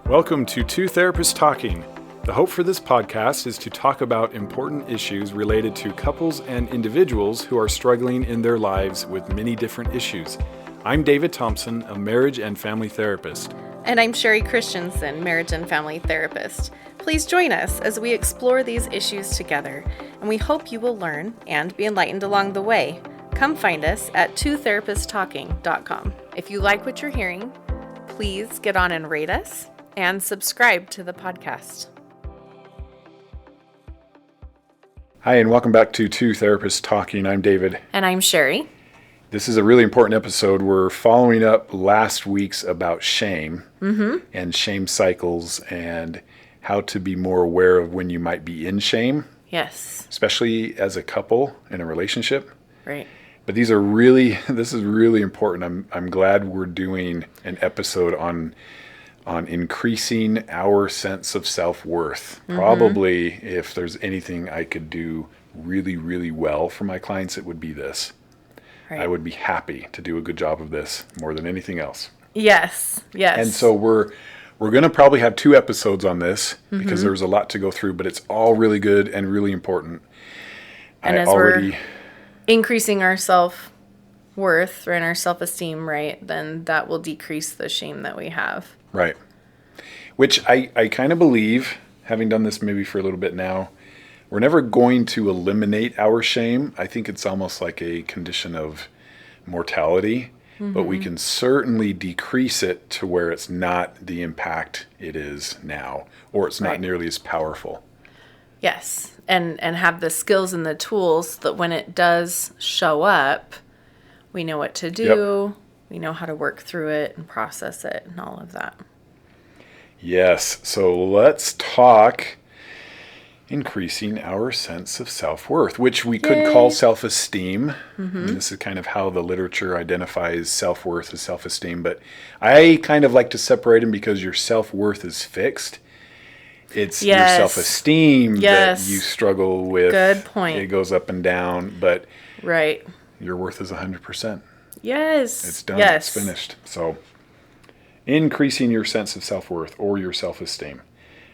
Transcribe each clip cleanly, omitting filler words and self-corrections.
Welcome to Two Therapists Talking. The hope for this podcast is to talk about important issues related to couples and individuals who are struggling in their lives with many different issues. I'm David Thompson, a marriage and family therapist. And I'm Sherie Christensen, marriage and family therapist. Please join us as we explore these issues together, and we hope you will learn and be enlightened along the way. Come find us at twotherapisttalking.com. If you like what you're hearing, please get on and rate us and subscribe to the podcast. Hi, and welcome back to Two Therapists Talking. I'm David. And I'm Sherie. This is a really important episode. We're following up last week's about shame and shame cycles and how to be more aware of when you might be in shame. Yes. Especially as a couple in a relationship. Right. But this is really important. I'm glad we're doing an episode on increasing our sense of self-worth. Probably if there's anything I could do really, really well for my clients, it would be this. Right. I would be happy to do a good job of this more than anything else. Yes. And so we're going to probably have 2 episodes on this because there's a lot to go through, but it's all really good and really important. And we're increasing our self-worth and our self-esteem, right, then that will decrease the shame that we have. Right. Which I kind of believe, having done this maybe for a little bit now, we're never going to eliminate our shame. I think it's almost like a condition of mortality, but we can certainly decrease it to where it's not the impact it is now, or it's not nearly as powerful. Yes, and have the skills and the tools that when it does show up, we know what to do, we know how to work through it and process it and all of that. Yes, so let's talk increasing our sense of self-worth, which we could call self-esteem. And this is kind of how the literature identifies self-worth as self-esteem, but I kind of like to separate them because your self-worth is fixed. It's your self-esteem that you struggle with. Good point. It goes up and down, but right. Your worth is 100%. Yes. It's done. It's finished. So increasing your sense of self-worth or your self-esteem.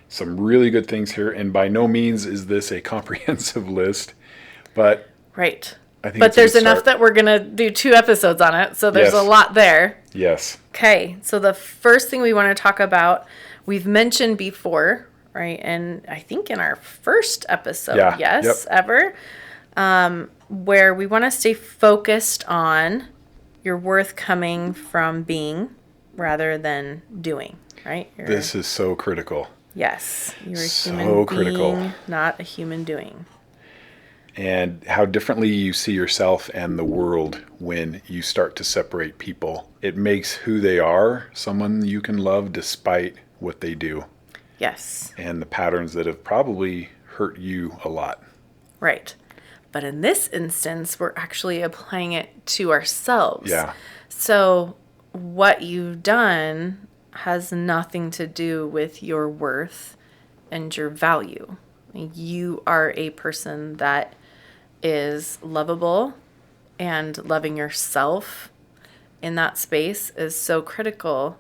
Some really good things here, and by no means is this a comprehensive list, but right. I think but there's enough that we're going to do 2 episodes on it, so there's a lot there. Yes. Okay, so the first thing we want to talk about, we've mentioned before, right, and I think in our first episode, ever, where we want to stay focused on your worth coming from being rather than doing, right? This is so critical. Yes, you're a human being, not a human doing. And how differently you see yourself and the world when you start to separate people. It makes who they are someone you can love despite what they do. Yes. And the patterns that have probably hurt you a lot. Right. But in this instance, we're actually applying it to ourselves. Yeah. So what you've done has nothing to do with your worth and your value. You are a person that is lovable, and loving yourself in that space is so critical.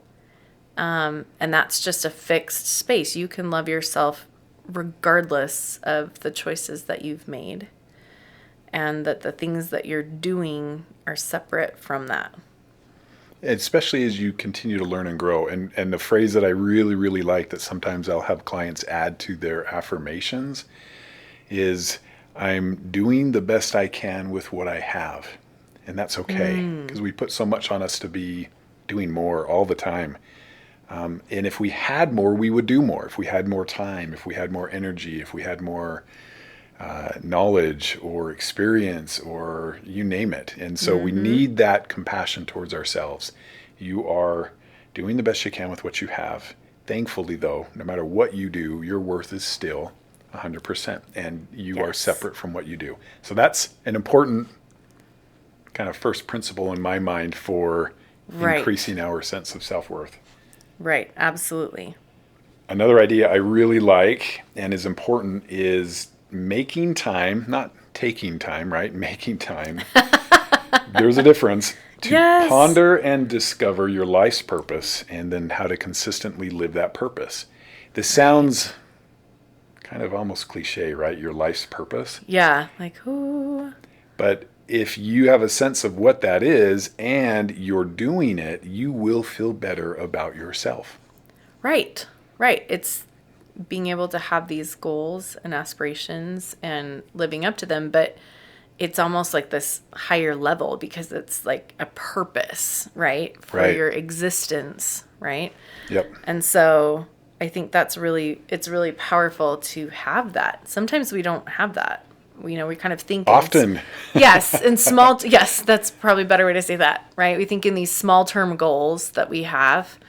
And that's just a fixed space. You can love yourself regardless of the choices that you've made, and that the things that you're doing are separate from that. Especially as you continue to learn and grow. And the phrase that I really, really like that sometimes I'll have clients add to their affirmations is, I'm doing the best I can with what I have. And that's okay, because we put so much on us to be doing more all the time. And if we had more, we would do more. If we had more time, if we had more energy, if we had more knowledge or experience, or you name it. And so we need that compassion towards ourselves. You are doing the best you can with what you have. Thankfully, though, no matter what you do, your worth is still 100%, and you are separate from what you do. So that's an important kind of first principle in my mind for increasing our sense of self-worth. Right, absolutely. Another idea I really like and is important is making time, not taking time, right? Making time There's a difference. To Yes. ponder and discover your life's purpose and then how to consistently live that purpose. This sounds kind of almost cliche, right? Your life's purpose. Yeah. Like, ooh. But if you have a sense of what that is and you're doing it, you will feel better about yourself. Right. Right. It's being able to have these goals and aspirations and living up to them, but it's almost like this higher level because it's like a purpose, right? For Right. your existence, right? Yep. And so I think it's really powerful to have that. Sometimes we don't have that. We kind of think Often. yes, in yes, that's probably a better way to say that, right? We think in these small term goals that we have,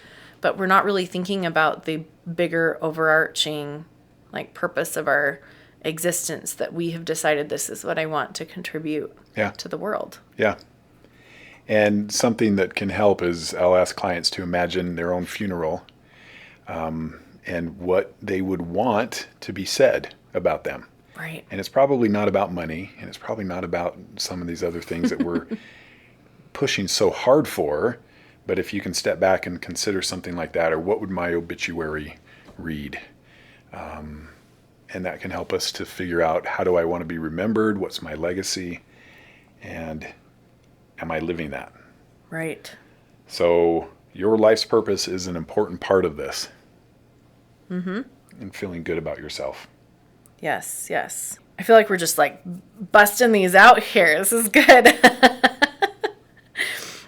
but we're not really thinking about the bigger overarching like purpose of our existence, that we have decided this is what I want to contribute Yeah. to the world. Yeah. And something that can help is I'll ask clients to imagine their own funeral, and what they would want to be said about them. Right. And it's probably not about money, and it's probably not about some of these other things that we're pushing so hard for. But if you can step back and consider something like that, or what would my obituary read? And that can help us to figure out, how do I want to be remembered? What's my legacy? And am I living that? Right. So your life's purpose is an important part of this. And feeling good about yourself. Yes, yes. I feel like we're just like busting these out here. This is good.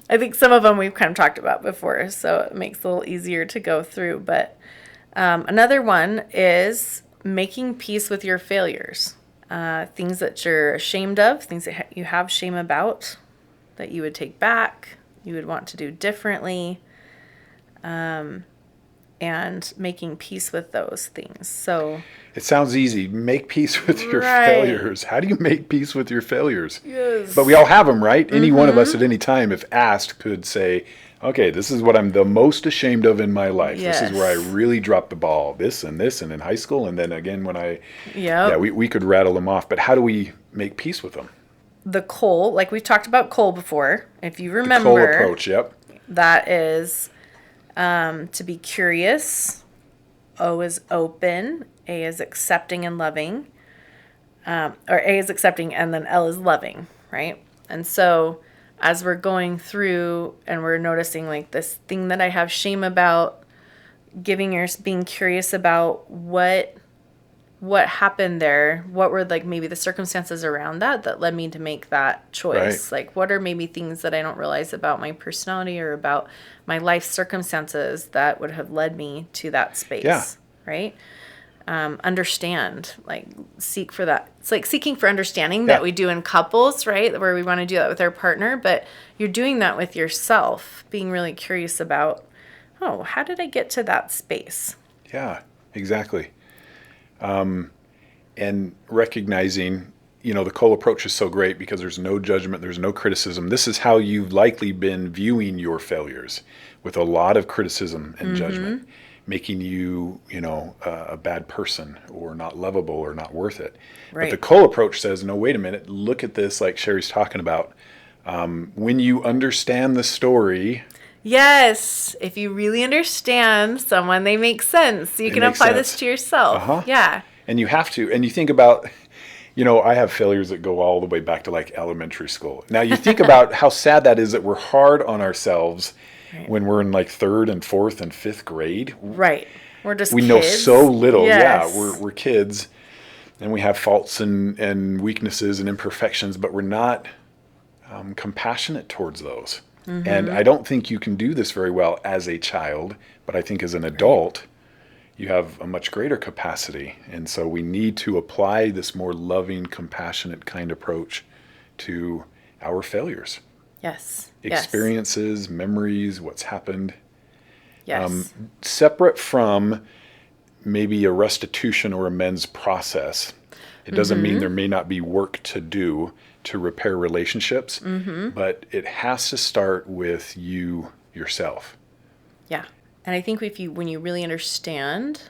I think some of them we've kind of talked about before, so it makes it a little easier to go through. But another one is making peace with your failures. Things that you're ashamed of, things that you have shame about, that you would take back, you would want to do differently. And making peace with those things. So it sounds easy. Make peace with your Right. failures. How do you make peace with your failures? yes. But we all have them, right? Any one of us at any time, if asked, could say, okay, this is what I'm the most ashamed of in my life. This is where I Yes. really dropped the ball. This, and in high school. And then again, when Yep. yeah, we could rattle them off. But how do we make peace with them? The coal, like we've talked about coal before. If you The remember, Cole approach, yep. that is to be curious. O is open. A is accepting and loving. Or A is accepting and then L is loving, right? And so as we're going through and we're noticing like this thing that I have shame about, being curious about what happened there, what were like maybe the circumstances around that led me to make that choice. Right. Like what are maybe things that I don't realize about my personality or about my life circumstances that would have led me to that space. Yeah. Right. Understand, like seek for that. It's like seeking for understanding Yeah. that we do in couples, right? Where we want to do that with our partner, but you're doing that with yourself, being really curious about, oh, how did I get to that space? Yeah, exactly. And recognizing, the Cole approach is so great because there's no judgment, there's no criticism. This is how you've likely been viewing your failures, with a lot of criticism and judgment, making you, a bad person or not lovable or not worth it. Right. But the Cole approach says, no, wait a minute, look at this, like Sherry's talking about. When you understand the story, Yes. If you really understand someone, they make sense. You They can make apply sense. this to yourself. Uh-huh. Yeah. and you have to, and you think about, I have failures that go all the way back to like elementary school. Now you think about how sad that is, that we're hard on ourselves Right. when we're in like third and fourth and fifth grade. Right. We're just We kids. know so little. Yes. Yeah, we're kids, and we have faults and weaknesses and imperfections, but we're not compassionate towards those. And I don't think you can do this very well as a child, but I think as an adult, you have a much greater capacity. And so we need to apply this more loving, compassionate kind of approach to our failures, Yes. experiences, memories, what's happened. Yes. Separate from maybe a restitution or amends process. It doesn't mean there may not be work to do to repair relationships, but it has to start with you yourself. Yeah. And I think when you really understand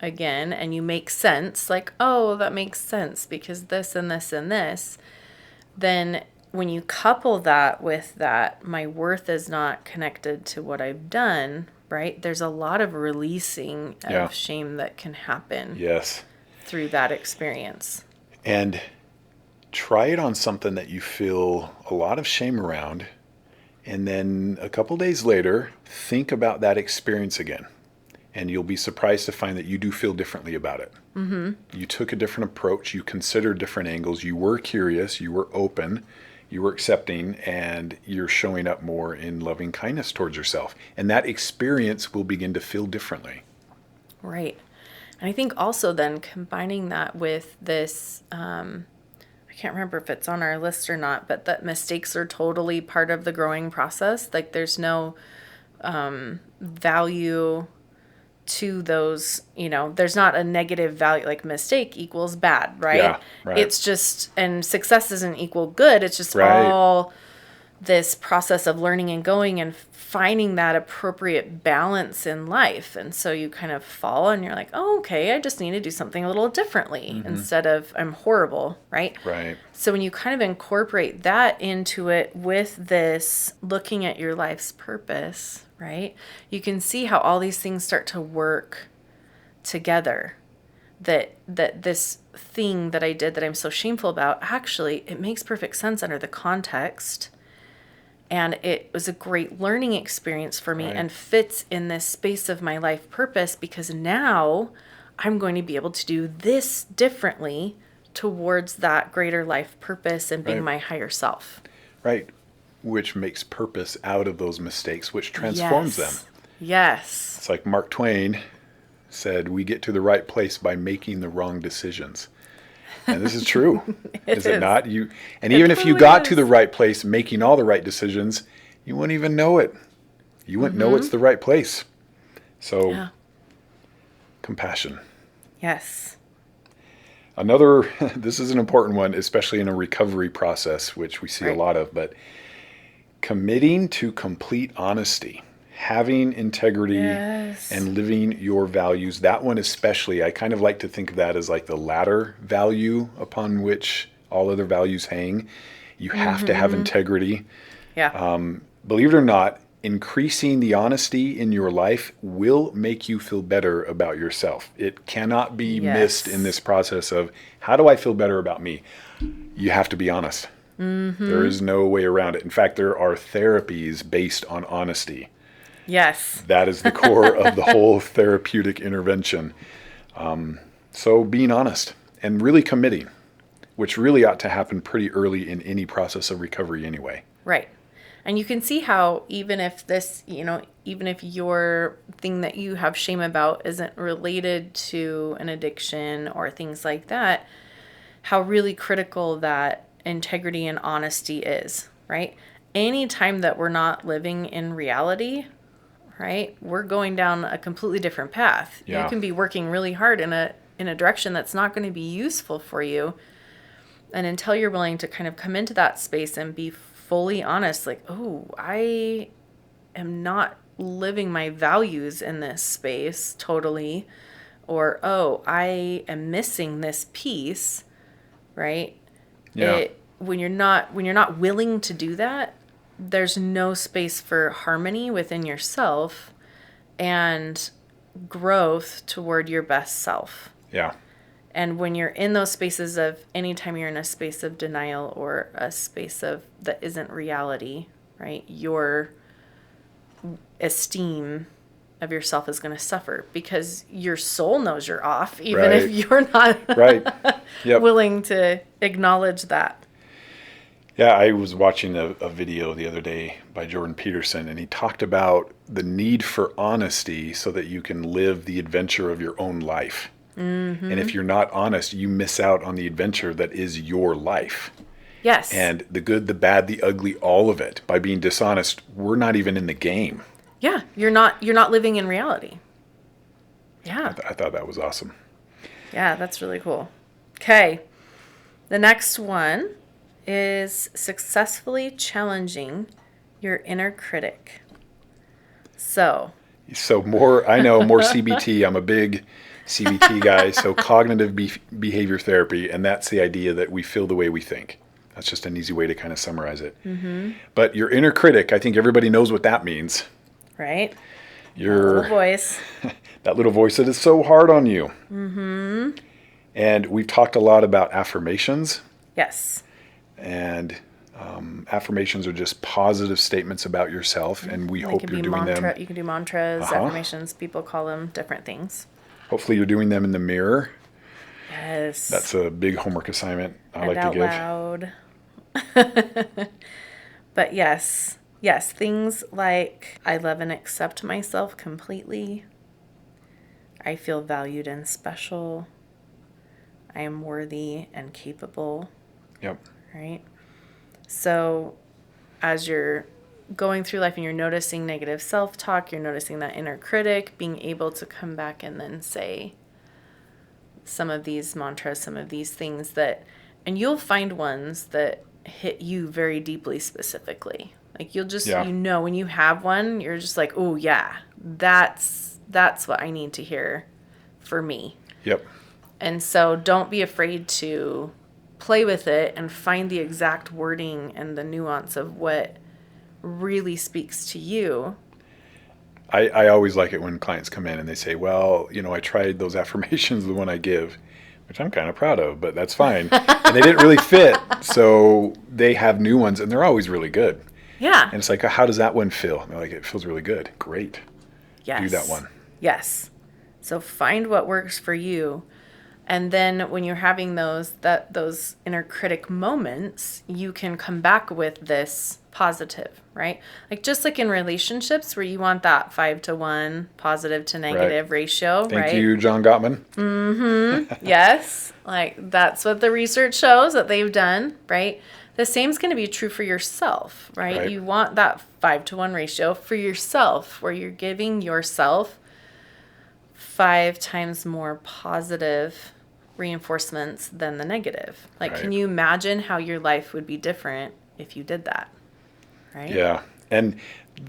again and you make sense, like, oh, that makes sense because this and this and this, then when you couple that with that, my worth is not connected to what I've done, right? There's a lot of releasing Yeah. of shame that can happen Yes. through that experience. And try it on something that you feel a lot of shame around. And then a couple days later, think about that experience again. And you'll be surprised to find that you do feel differently about it. Mm-hmm. You took a different approach. You considered different angles. You were curious. You were open. You were accepting. And you're showing up more in loving kindness towards yourself. And that experience will begin to feel differently. Right. And I think also then combining that with this, I can't remember if it's on our list or not, but that mistakes are totally part of the growing process. Like there's no value to those, there's not a negative value, like mistake equals bad, right? Yeah, right. It's just, and success isn't equal good. It's just Right. all this process of learning and going and finding that appropriate balance in life. And so you kind of fall and you're like, oh, okay, I just need to do something a little differently instead of I'm horrible, right? Right. So when you kind of incorporate that into it with this looking at your life's purpose, right? You can see how all these things start to work together. That this thing that I did that I'm so shameful about, actually, it makes perfect sense under the context. And it was a great learning experience for me Right. and fits in this space of my life purpose because now I'm going to be able to do this differently towards that greater life purpose and being Right. my higher self. Right. Which makes purpose out of those mistakes, which transforms them. Yes. It's like Mark Twain said, we get to the right place by making the wrong decisions. And this is true. Is it not? Even if you totally got to is. the right place, making all the right decisions, you wouldn't even know it. You wouldn't know it's the right place. So, Yeah. compassion. Yes. Another, this is an important one, especially in a recovery process, which we see a Right. lot of, but committing to complete honesty, having integrity, Yes. and living your values. That one especially, I kind of like to think of that as like the ladder value upon which all other values hang. You have to have integrity. Yeah. Believe it or not, increasing the honesty in your life will make you feel better about yourself. It cannot be missed in this process of how do I feel better about me? You have to be honest. There is no way around it. In fact, there are therapies based on honesty. Yes. That is the core of the whole therapeutic intervention. So being honest and really committing, which really ought to happen pretty early in any process of recovery anyway. Right. And you can see how even if this, even if your thing that you have shame about isn't related to an addiction or things like that, how really critical that integrity and honesty is, right? Anytime that we're not living in reality, right, we're going down a completely different path. Yeah. You can be working really hard in a direction that's not going to be useful for you. And until you're willing to kind of come into that space and be fully honest, like, oh, I am not living my values in this space totally, or, oh, I am missing this piece, right? Yeah. When you're not willing to do that, there's no space for harmony within yourself and growth toward your best self. Yeah. And when you're in those spaces of, anytime you're in a space of denial or a space of that isn't reality, right, your esteem of yourself is going to suffer because your soul knows you're off, even Right. if you're not Right. Yep. willing to acknowledge that. Yeah, I was watching a video the other day by Jordan Peterson, and he talked about the need for honesty so that you can live the adventure of your own life. Mm-hmm. And if you're not honest, you miss out on the adventure that is your life. Yes. And the good, the bad, the ugly, all of it. By being dishonest, we're not even in the game. Yeah, you're not living in reality. Yeah. I thought that was awesome. Yeah, that's really cool. Okay. The next one is successfully challenging your inner critic. So more CBT. I'm a big CBT guy. So cognitive behavior therapy. And that's the idea that we feel the way we think. That's just an easy way to kind of summarize it. But your inner critic, I think everybody knows what that means. Right? Your Little voice. that little voice that is so hard on you. And we've talked a lot about affirmations. Yes. And affirmations are just positive statements about yourself, and we hope you're doing them. You can do mantras, affirmations. People call them different things. Hopefully you're doing them in the mirror. Yes. That's a big homework assignment I like to out give. Loud. But yes, things like I love and accept myself completely. I feel valued and special. I am worthy and capable. Yep. Right? So as you're going through life and you're noticing negative self-talk, you're noticing that inner critic, being able to come back and then say some of these mantras, some of these things that, and you'll find ones that hit you very deeply specifically. Like you'll just, Yeah. you know, when you have one, you're just like, oh yeah, that's what I need to hear for me. Yep. And so don't be afraid to play with it and find the exact wording and the nuance of what really speaks to you. I always like it when clients come in and they say, well, I tried those affirmations, the one I give, which I'm kind of proud of, but that's fine. And they didn't really fit. So they have new ones and they're always really good. Yeah. And it's like, how does that one feel? And they're like, it feels really good. Great. Yes. Do that one. Yes. So find what works for you. And then when you're having those inner critic moments, you can come back with this positive, right? Like just like in relationships where you want that 5-to-1 positive to negative ratio, right? Thank you, John Gottman. Yes. Like that's what the research shows that they've done, right? The same is going to be true for yourself, right? You want that 5-to-1 ratio for yourself where you're giving yourself 5 times more positive reinforcements than the negative. Like, can you imagine how your life would be different if you did that? Right? Yeah. And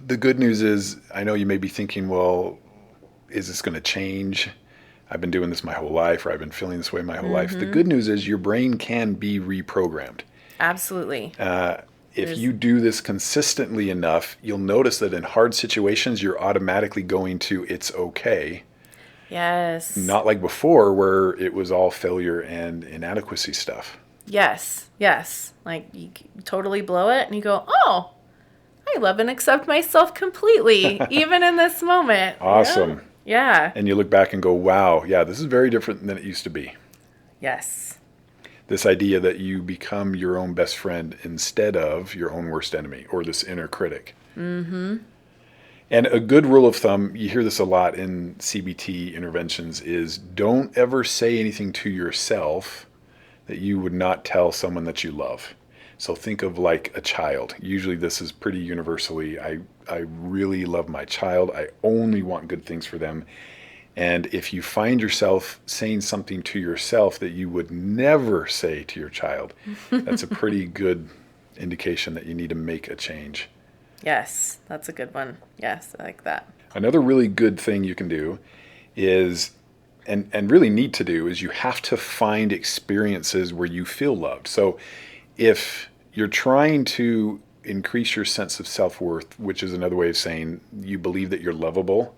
the good news is, I know you may be thinking, well, is this going to change? I've been doing this my whole life, or I've been feeling this way my whole life. The good news is your brain can be reprogrammed. Absolutely. If you do this consistently enough, you'll notice that in hard situations, you're automatically going to, it's okay. Yes. Not like before where it was all failure and inadequacy stuff. Yes. Yes. Like you totally blow it and you go, oh, I love and accept myself completely, even in this moment. Awesome. Yeah. And you look back and go, wow, yeah, this is very different than it used to be. Yes. This idea that you become your own best friend instead of your own worst enemy or this inner critic. Mm-hmm. And a good rule of thumb, you hear this a lot in CBT interventions, is don't ever say anything to yourself that you would not tell someone that you love. So think of like a child. Usually this is pretty universally, I really love my child. I only want good things for them. And if you find yourself saying something to yourself that you would never say to your child, that's a pretty good indication that you need to make a change. Yes, that's a good one. Yes, I like that. Another really good thing you can do is, and really need to do, is you have to find experiences where you feel loved. So if you're trying to increase your sense of self-worth, which is another way of saying you believe that you're lovable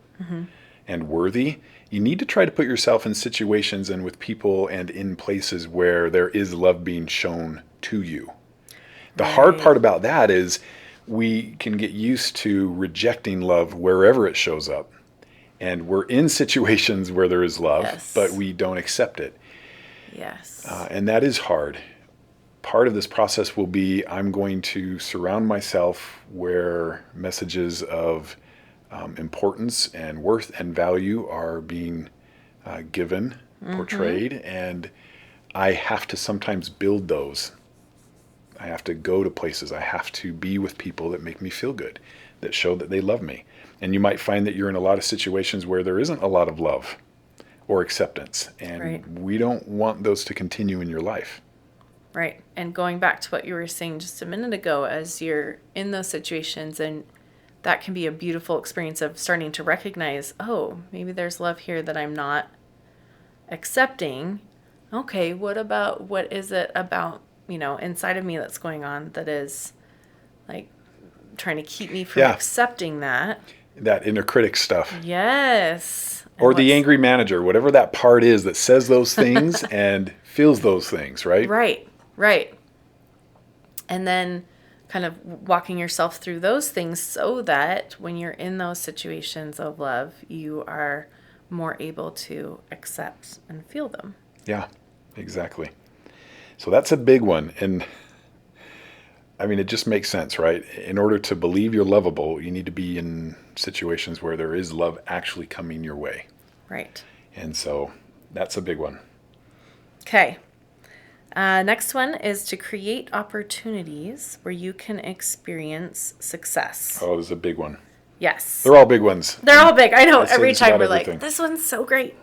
and worthy, you need to try to put yourself in situations and with people and in places where there is love being shown to you. The hard part about that is we can get used to rejecting love wherever it shows up. And we're in situations where there is love, but we don't accept it. Yes. And that is hard. Part of this process will be I'm going to surround myself where messages of importance and worth and value are being given, portrayed, and I have to sometimes build those. I have to go to places. I have to be with people that make me feel good, that show that they love me. And you might find that you're in a lot of situations where there isn't a lot of love or acceptance. And we don't want those to continue in your life. Right. And going back to what you were saying just a minute ago, as you're in those situations, and that can be a beautiful experience of starting to recognize, oh, maybe there's love here that I'm not accepting. Okay, what is it about inside of me that's going on that is like trying to keep me from Yeah. accepting that. That inner critic stuff. Yes. Or the angry manager, whatever that part is that says those things and feels those things, right? Right. And then kind of walking yourself through those things so that when you're in those situations of love, you are more able to accept and feel them. Yeah, exactly. So that's a big one. And I mean, it just makes sense, right? In order to believe you're lovable, you need to be in situations where there is love actually coming your way. Right. And so that's a big one. Okay. Next one is to create opportunities where you can experience success. Oh, this is a big one. Yes. They're all big ones. They're all big. I know. I say Every this time about we're everything. like, this one's so great.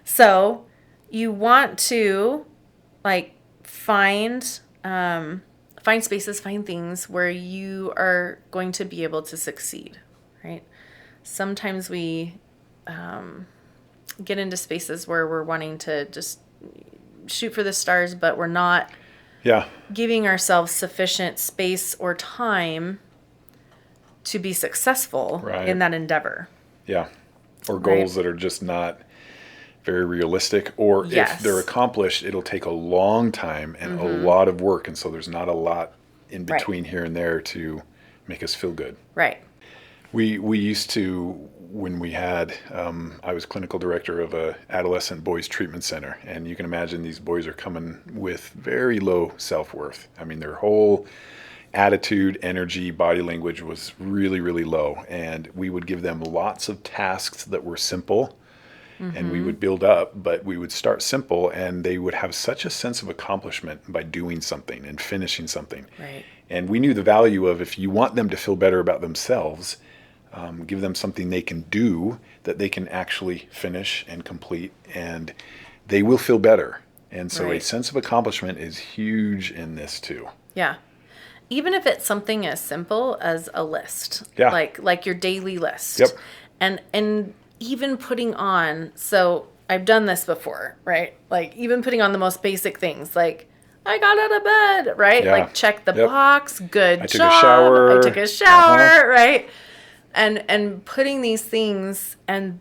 So you want to like find spaces, find things where you are going to be able to succeed, right? Sometimes we get into spaces where we're wanting to just shoot for the stars, but we're not giving ourselves sufficient space or time to be successful in that endeavor. Yeah. Or goals that are just not very realistic, or if they're accomplished, it'll take a long time and a lot of work. And so there's not a lot in between here and there to make us feel good. Right. We used to, when we had, I was clinical director of a adolescent boys treatment center, and you can imagine these boys are coming with very low self-worth. I mean, their whole attitude, energy, body language was really, really low. And we would give them lots of tasks that were simple, and we would build up, but we would start simple, and they would have such a sense of accomplishment by doing something and finishing something. Right. And we knew the value of, if you want them to feel better about themselves, give them something they can do that they can actually finish and complete, and they will feel better. And so a sense of accomplishment is huge in this too. Yeah. Even if it's something as simple as a list, like your daily list. Yep. And even putting on, so I've done this before, right? Like even putting on the most basic things, like I got out of bed, right? Yeah. Like check the box, good I job. I took a shower, right? And putting these things, and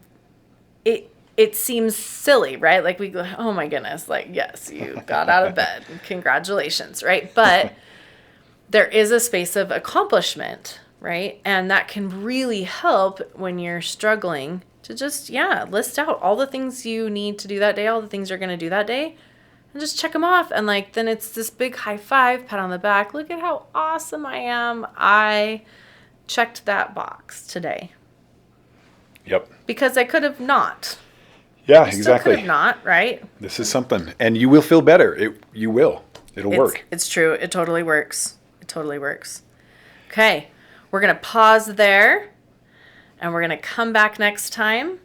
it seems silly, right? Like we go, oh my goodness, like yes, you got out of bed, congratulations, right? But there is a space of accomplishment, right? And that can really help when you're struggling to just, list out all the things you need to do that day, all the things you're going to do that day, and just check them off. And like, then it's this big high five, pat on the back. Look at how awesome I am. I checked that box today. Yep. Because I could have not. Yeah, Still exactly. could have not, right? This is something, and you will feel better. You will. It'll work. It's true. It totally works. It totally works. Okay. We're going to pause there, and we're going to come back next time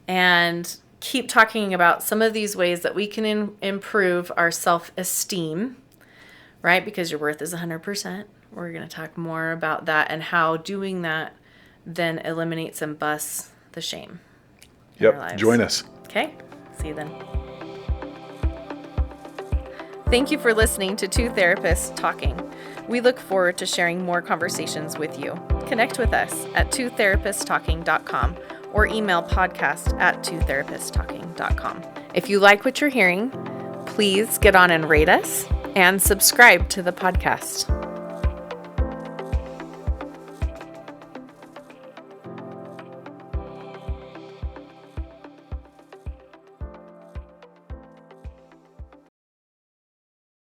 and keep talking about some of these ways that we can improve our self-esteem, right? Because your worth is 100%. We're going to talk more about that and how doing that then eliminates and busts the shame. Yep. Join us. Okay. See you then. Thank you for listening to Two Therapists Talking. We look forward to sharing more conversations with you. Connect with us at twotherapisttalking.com or email podcast@twotherapisttalking.com. If you like what you're hearing, please get on and rate us and subscribe to the podcast.